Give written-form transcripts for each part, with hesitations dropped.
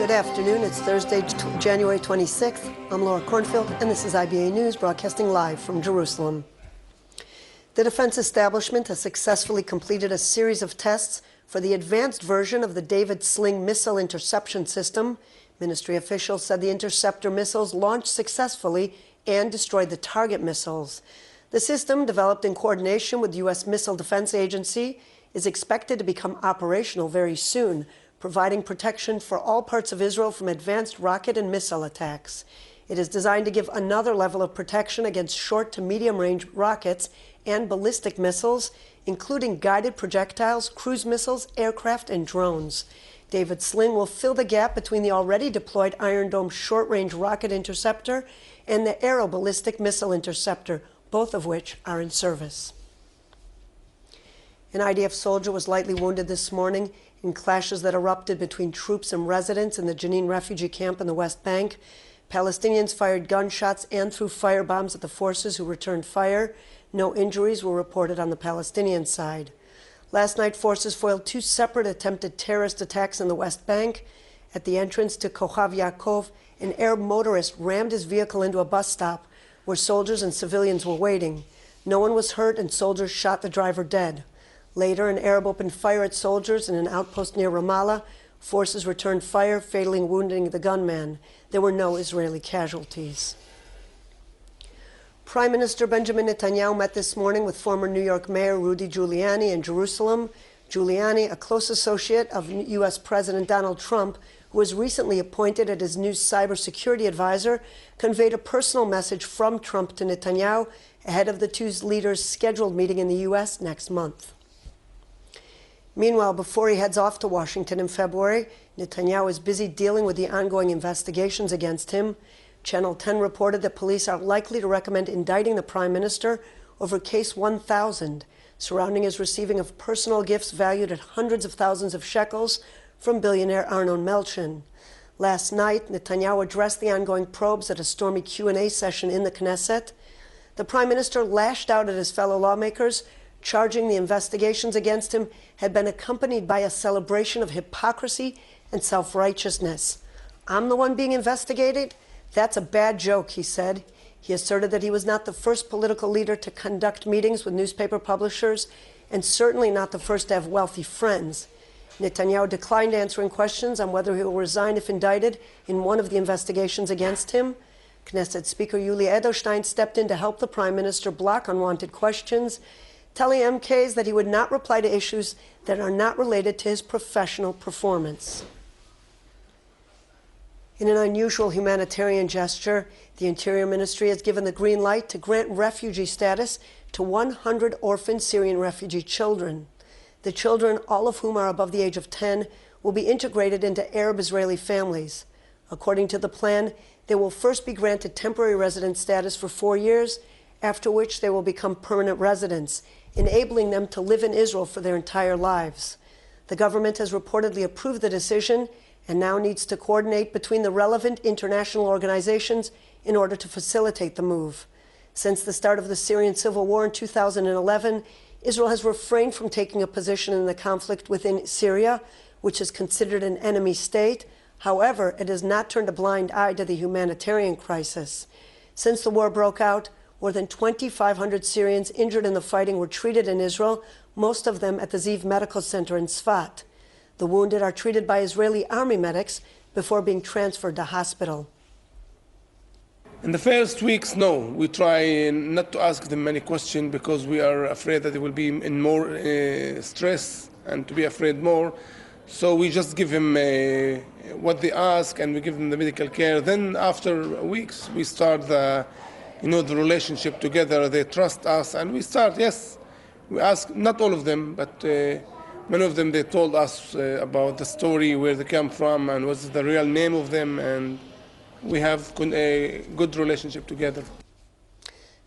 Good afternoon. It's Thursday, January 26th. I'm Laura Cornfield, and this is IBA News, broadcasting live from Jerusalem. The defense establishment has successfully completed a series of tests for the advanced version of the David Sling missile interception system. Ministry officials said the interceptor missiles launched successfully and destroyed the target missiles. The system, developed in coordination with the U.S. Missile Defense Agency, is expected to become operational very soon, providing protection for all parts of Israel from advanced rocket and missile attacks. It is designed to give another level of protection against short to medium-range rockets and ballistic missiles, including guided projectiles, cruise missiles, aircraft, and drones. David Sling will fill the gap between the already deployed Iron Dome short-range rocket interceptor and the Aero ballistic missile interceptor, both of which are in service. An IDF soldier was lightly wounded this morning in clashes that erupted between troops and residents in the Jenin refugee camp in the West Bank. Palestinians fired gunshots and threw firebombs at the forces who returned fire. No injuries were reported on the Palestinian side. Last night, forces foiled two separate attempted terrorist attacks in the West Bank. At the entrance to Kochav Yaakov, an Arab motorist rammed his vehicle into a bus stop where soldiers and civilians were waiting. No one was hurt, and soldiers shot the driver dead. Later, an Arab opened fire at soldiers in an outpost near Ramallah. Forces returned fire, fatally wounding the gunman. There were no Israeli casualties. Prime Minister Benjamin Netanyahu met this morning with former New York Mayor Rudy Giuliani in Jerusalem. Giuliani, a close associate of U.S. President Donald Trump, who was recently appointed as his new cybersecurity advisor, conveyed a personal message from Trump to Netanyahu ahead of the two leaders' scheduled meeting in the U.S. next month. Meanwhile, before he heads off to Washington in February, Netanyahu is busy dealing with the ongoing investigations against him. Channel 10 reported that police are likely to recommend indicting the prime minister over case 1000, surrounding his receiving of personal gifts valued at hundreds of thousands of shekels from billionaire Arnon Melchin. Last night, Netanyahu addressed the ongoing probes at a stormy Q&A session in the Knesset. The prime minister lashed out at his fellow lawmakers, charging the investigations against him had been accompanied by a celebration of hypocrisy and self-righteousness. "I'm the one being investigated? That's a bad joke," he said. He asserted that he was not the first political leader to conduct meetings with newspaper publishers, and certainly not the first to have wealthy friends. Netanyahu declined answering questions on whether he will resign if indicted in one of the investigations against him. Knesset Speaker Yuli Edelstein stepped in to help the Prime Minister block unwanted questions, telling MKs that he would not reply to issues that are not related to his professional performance. In an unusual humanitarian gesture, the Interior Ministry has given the green light to grant refugee status to 100 orphan Syrian refugee children. The children, all of whom are above the age of 10, will be integrated into Arab-Israeli families. According to the plan, they will first be granted temporary resident status for 4 years, after which they will become permanent residents, enabling them to live in Israel for their entire lives. The government has reportedly approved the decision and now needs to coordinate between the relevant international organizations in order to facilitate the move. Since the start of the Syrian civil war in 2011, Israel has refrained from taking a position in the conflict within Syria, which is considered an enemy state. However, it has not turned a blind eye to the humanitarian crisis. Since the war broke out, more than 2,500 Syrians injured in the fighting were treated in Israel, most of them at the Ziv Medical Center in Sfat. The wounded are treated by Israeli army medics before being transferred to hospital. In the first weeks, no. We try not to ask them many questions because we are afraid that they will be in more stress and to be afraid more. So we just give them what they ask and we give them the medical care. Then after weeks, we start the relationship together. They trust us and we start, yes. We ask, not all of them, but many of them, they told us about the story, where they come from and what's the real name of them, and we have a good relationship together.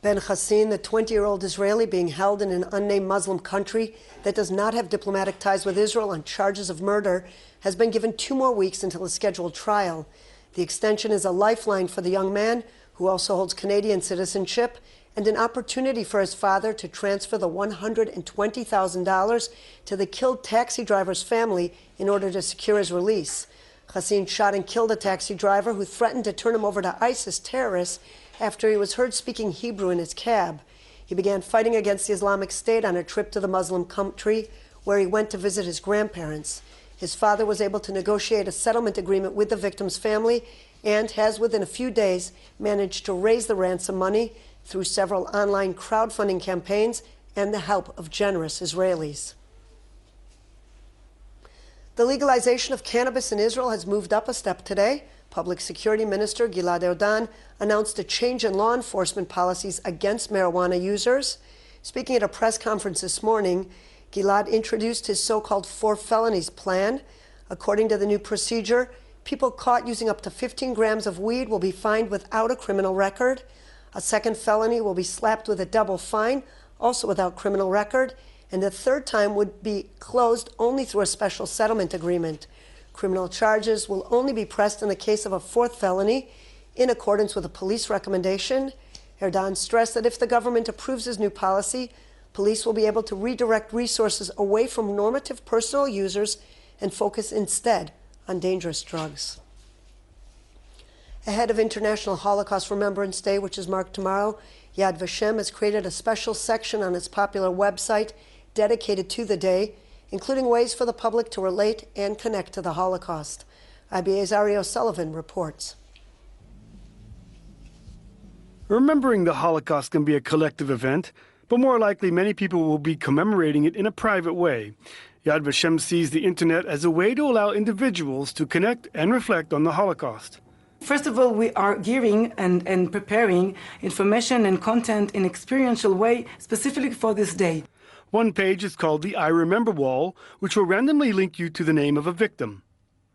Ben Hassin, the 20-year-old Israeli being held in an unnamed Muslim country that does not have diplomatic ties with Israel on charges of murder, has been given 2 more weeks until his scheduled trial. The extension is a lifeline for the young man, who also holds Canadian citizenship, and an opportunity for his father to transfer the $120,000 to the killed taxi driver's family in order to secure his release. Hassin shot and killed a taxi driver who threatened to turn him over to ISIS terrorists after he was heard speaking Hebrew in his cab. He began fighting against the Islamic State on a trip to the Muslim country where he went to visit his grandparents. His father was able to negotiate a settlement agreement with the victim's family and has, within a few days, managed to raise the ransom money through several online crowdfunding campaigns and the help of generous Israelis. The legalization of cannabis in Israel has moved up a step today. Public Security Minister Gilad Erdan announced a change in law enforcement policies against marijuana users. Speaking at a press conference this morning, Gilad introduced his so-called 4 felonies plan. According to the new procedure, people caught using up to 15 grams of weed will be fined without a criminal record. A second felony will be slapped with a double fine, also without criminal record. And the third time would be closed only through a special settlement agreement. Criminal charges will only be pressed in the case of a 4th felony, in accordance with a police recommendation. Erdan stressed that if the government approves his new policy, police will be able to redirect resources away from normative personal users and focus instead on dangerous drugs. Ahead of International Holocaust Remembrance Day, which is marked tomorrow, Yad Vashem has created a special section on its popular website dedicated to the day, including ways for the public to relate and connect to the Holocaust. IBA's Ari O'Sullivan reports. Remembering the Holocaust can be a collective event, but more likely many people will be commemorating it in a private way. Yad Vashem sees the internet as a way to allow individuals to connect and reflect on the Holocaust. First of all, we are gearing and preparing information and content in experiential way specifically for this day. One page is called the I Remember wall, which will randomly link you to the name of a victim.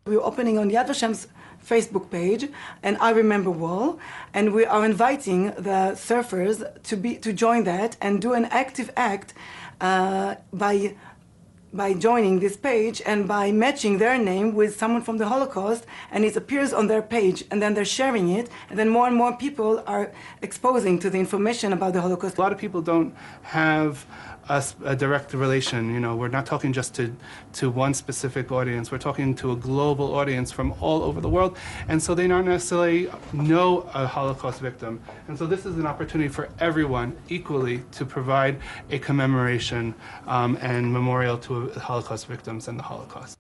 We're opening on Yad Vashem's Facebook page an I Remember wall, and we are inviting the surfers to join that and do an active act by joining this page and by matching their name with someone from the Holocaust, and it appears on their page, and then they're sharing it, and then more and more people are exposing to the information about the Holocaust. A lot of people don't have a direct relation. You know, we're not talking just to one specific audience. We're talking to a global audience from all over the world, and so they don't necessarily know a Holocaust victim. And so this is an opportunity for everyone equally to provide a commemoration and memorial to Holocaust victims and the Holocaust.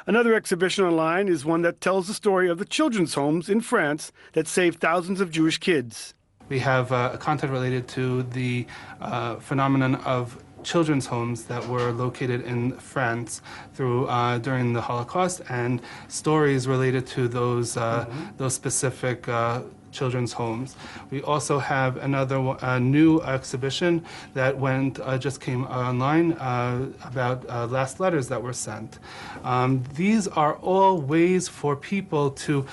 Another exhibition online is one that tells the story of the children's homes in France that saved thousands of Jewish kids. We have content related to the phenomenon of children's homes that were located in France during the Holocaust, and stories related to those specific children's homes. We also have another new exhibition that just came online about last letters that were sent. These are all ways for people to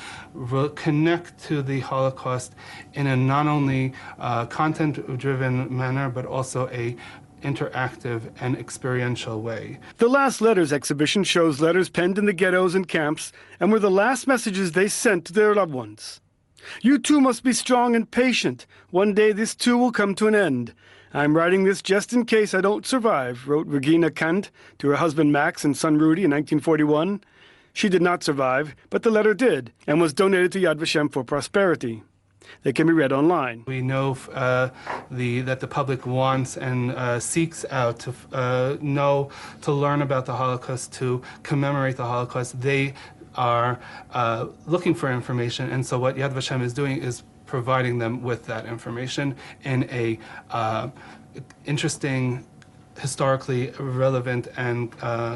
connect to the Holocaust in a not only content-driven manner, but also a interactive and experiential way. The Last Letters exhibition shows letters penned in the ghettos and camps and were the last messages they sent to their loved ones. You too must be strong and patient. One day this too will come to an end. I'm writing this just in case I don't survive, wrote Regina Kant to her husband Max and son Rudy in 1941. She did not survive, but the letter did, and was donated to Yad Vashem for prosperity. They can be read online. We know that the public wants and seeks out to learn about the Holocaust, to commemorate the Holocaust. They are looking for information, and so what Yad Vashem is doing is providing them with that information in a interesting, historically relevant, and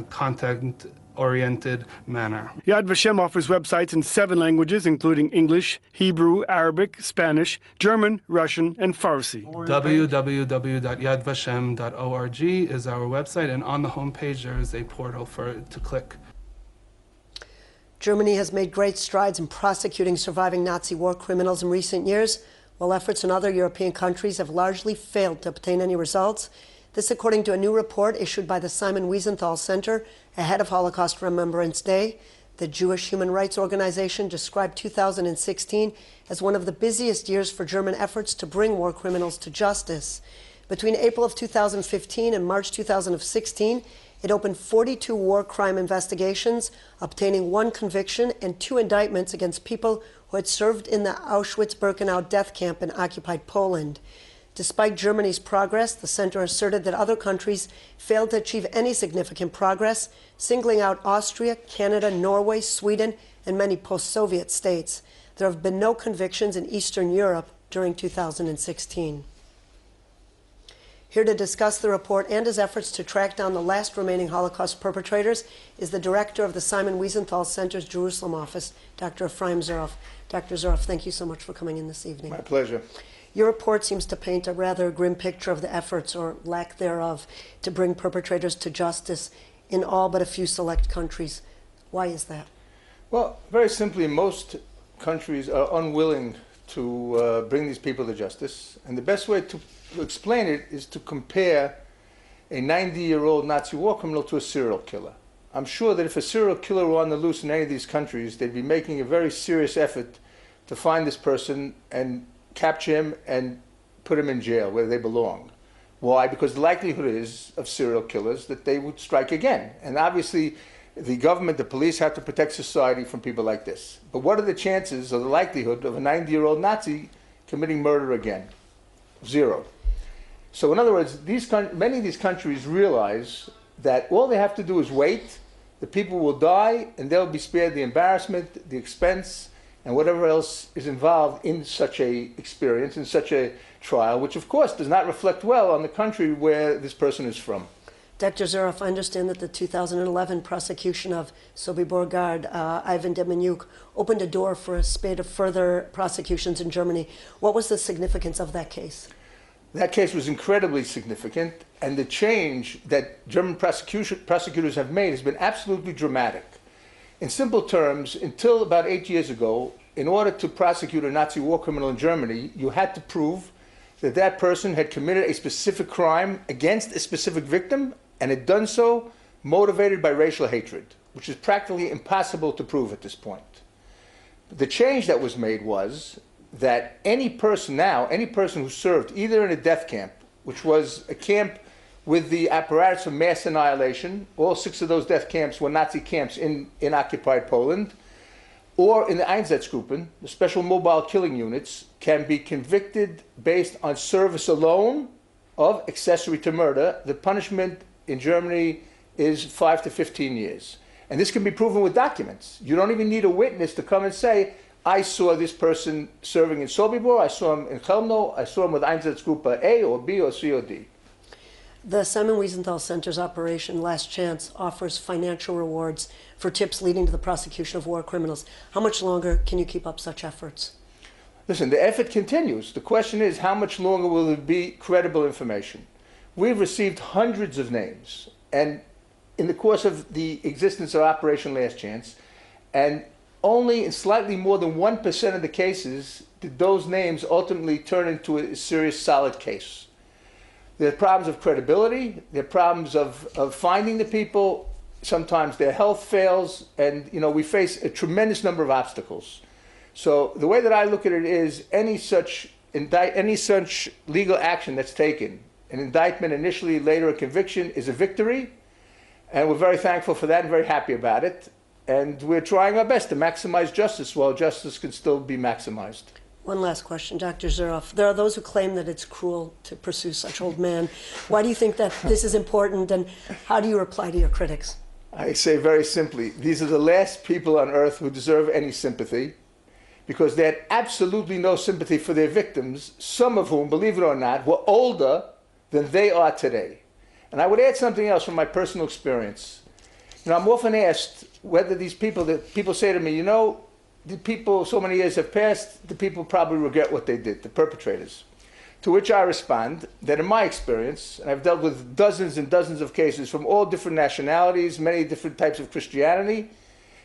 content-oriented manner. Yad Vashem offers websites in 7 languages, including English, Hebrew, Arabic, Spanish, German, Russian, and Farsi. www.yadvashem.org is our website, and on the homepage there is a portal to click. Germany has made great strides in prosecuting surviving Nazi war criminals in recent years, while efforts in other European countries have largely failed to obtain any results. This according to a new report issued by the Simon Wiesenthal Center ahead of Holocaust Remembrance Day. The Jewish human rights organization described 2016 as one of the busiest years for German efforts to bring war criminals to justice. Between April of 2015 and March 2016, It opened 42 war crime investigations, obtaining 1 conviction and 2 indictments against people who had served in the Auschwitz-Birkenau death camp in occupied Poland. Despite Germany's progress, the center asserted that other countries failed to achieve any significant progress, singling out Austria, Canada, Norway, Sweden, and many post-Soviet states. There have been no convictions in Eastern Europe during 2016. Here to discuss the report and his efforts to track down the last remaining Holocaust perpetrators is the director of the Simon Wiesenthal Center's Jerusalem office, Dr. Ephraim Zuroff. Dr. Zuroff, thank you so much for coming in this evening. My pleasure. Your report seems to paint a rather grim picture of the efforts, or lack thereof, to bring perpetrators to justice in all but a few select countries. Why is that? Well, very simply, most countries are unwilling to bring these people to justice. And the best way to explain it is to compare a 90-year-old Nazi war criminal to a serial killer. I'm sure that if a serial killer were on the loose in any of these countries, they'd be making a very serious effort to find this person and capture him and put him in jail where they belong. Why? Because the likelihood is of serial killers that they would strike again. And obviously, the government, the police have to protect society from people like this. But what are the chances or the likelihood of a 90-year-old Nazi committing murder again? 0. So in other words, many of these countries realize that all they have to do is wait, the people will die, and they'll be spared the embarrassment, the expense, and whatever else is involved in such a experience, in such a trial, which of course does not reflect well on the country where this person is from. Dr. Zuroff, I understand that the 2011 prosecution of Sobibor guard Ivan Demjanjuk opened a door for a spate of further prosecutions in Germany. What was the significance of that case? That case was incredibly significant, and the change that German prosecutors have made has been absolutely dramatic. In simple terms, until about 8 years ago, in order to prosecute a Nazi war criminal in Germany, you had to prove that that person had committed a specific crime against a specific victim and had done so motivated by racial hatred, which is practically impossible to prove at this point. The change that was made was that any person who served either in a death camp, which was a camp with the apparatus of mass annihilation, all 6 of those death camps were Nazi camps in occupied Poland, or in the Einsatzgruppen, the special mobile killing units, can be convicted based on service alone of accessory to murder. The punishment in Germany is 5 to 15 years. And this can be proven with documents. You don't even need a witness to come and say, I saw this person serving in Sobibor, I saw him in Chelmno, I saw him with Einsatzgruppe A or B or C or D. The Simon Wiesenthal Center's operation Last Chance offers financial rewards for tips leading to the prosecution of war criminals. How much longer can you keep up such efforts? Listen, the effort continues. The question is, how much longer will there be credible information? We've received hundreds of names, and in the course of the existence of Operation Last Chance, and only in slightly more than 1% of the cases did those names ultimately turn into a serious, solid case. There are problems of credibility, there are problems of finding the people, sometimes their health fails, and we face a tremendous number of obstacles. So the way that I look at it is any such legal action that's taken, an indictment initially, later a conviction, is a victory, and we're very thankful for that and very happy about it. And we're trying our best to maximize justice while justice can still be maximized. One last question, Dr. Zuroff. There are those who claim that it's cruel to pursue such old men. Why do you think that this is important, and how do you reply to your critics? I say very simply, these are the last people on earth who deserve any sympathy, because they had absolutely no sympathy for their victims, some of whom, believe it or not, were older than they are today. And I would add something else from my personal experience. I'm often asked whether these people, people say to me, the people, so many years have passed, the people probably regret what they did, the perpetrators. To which I respond that in my experience, and I've dealt with dozens and dozens of cases from all different nationalities, many different types of Christianity,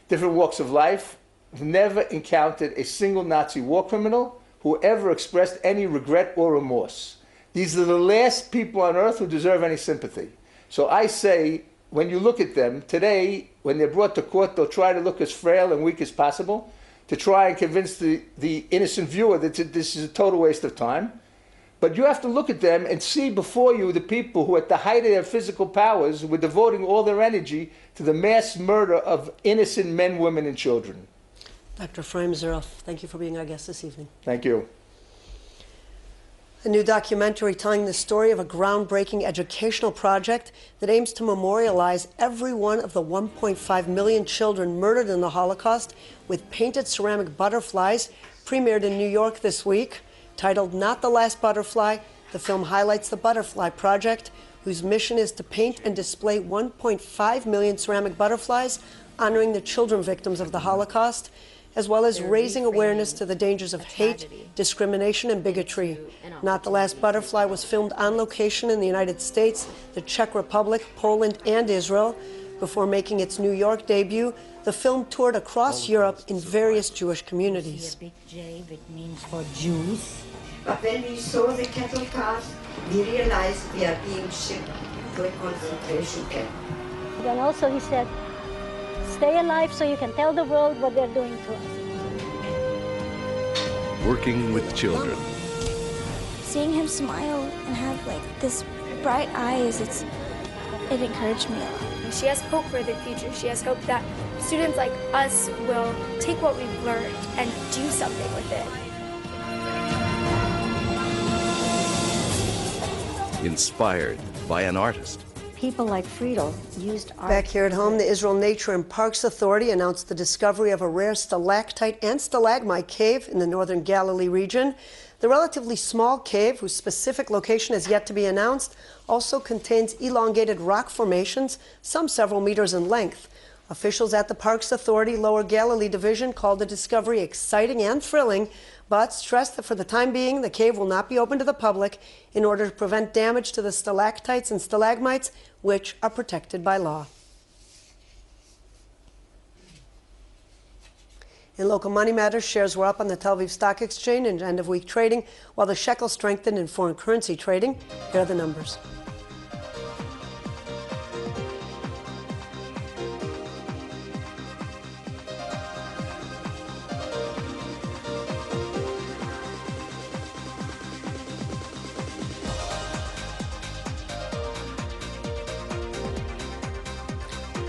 different walks of life, I've never encountered a single Nazi war criminal who ever expressed any regret or remorse. These are the last people on earth who deserve any sympathy. So I say, when you look at them today, when they're brought to court, they'll try to look as frail and weak as possible to try and convince the innocent viewer that this is a total waste of time. But you have to look at them and see before you the people who, at the height of their physical powers, were devoting all their energy to the mass murder of innocent men, women, and children. Dr. Ephraim Zeroff, thank you for being our guest this evening. Thank you. A new documentary telling the story of a groundbreaking educational project that aims to memorialize every one of the 1.5 million children murdered in the Holocaust with painted ceramic butterflies premiered in New York this week. Titled Not the Last Butterfly, the film highlights the Butterfly Project, whose mission is to paint and display 1.5 million ceramic butterflies honoring the children victims of the Holocaust, as well as raising awareness to the dangers of hate, discrimination, and bigotry. Not the Last Butterfly was filmed on location in the United States, the Czech Republic, Poland, and Israel. Before making its New York debut, the film toured across Europe in various Jewish communities. A big J, which means for Jews. But when we saw the cattle cars, we realized we are being shipped to a concentration camp. Then also he said, stay alive so you can tell the world what they're doing to us. Working with children. Seeing him smile and have like this bright eyes, it encouraged me a lot. She has hope for the future. She has hope that students like us will take what we've learned and do something with it. Inspired by an artist. People like Friedel used art. Back here at home, the Israel Nature and Parks Authority announced the discovery of a rare stalactite and stalagmite cave in the northern Galilee region. The relatively small cave, whose specific location is yet to be announced, also contains elongated rock formations, some several meters in length. Officials at the Parks Authority Lower Galilee Division called the discovery exciting and thrilling, but stressed that for the time being, the cave will not be open to the public in order to prevent damage to the stalactites and stalagmites, which are protected by law. In local money matters, shares were up on the Tel Aviv Stock Exchange in end-of-week trading, while the shekel strengthened in foreign currency trading. Here are the numbers.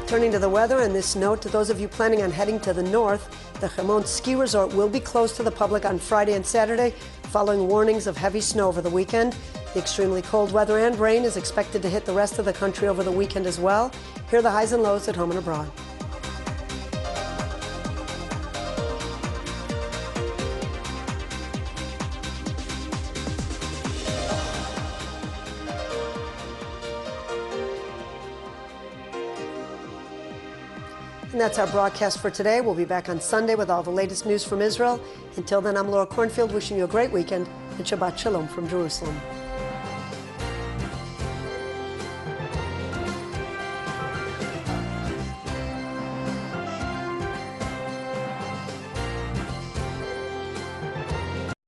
Turning to the weather, and this note to those of you planning on heading to the north, the Chemont Ski Resort will be closed to the public on Friday and Saturday, following warnings of heavy snow over the weekend. The extremely cold weather and rain is expected to hit the rest of the country over the weekend as well. Here are the highs and lows at home and abroad. And that's our broadcast for today. We'll be back on Sunday with all the latest news from Israel. Until then, I'm Laura Cornfield wishing you a great weekend and Shabbat Shalom from Jerusalem.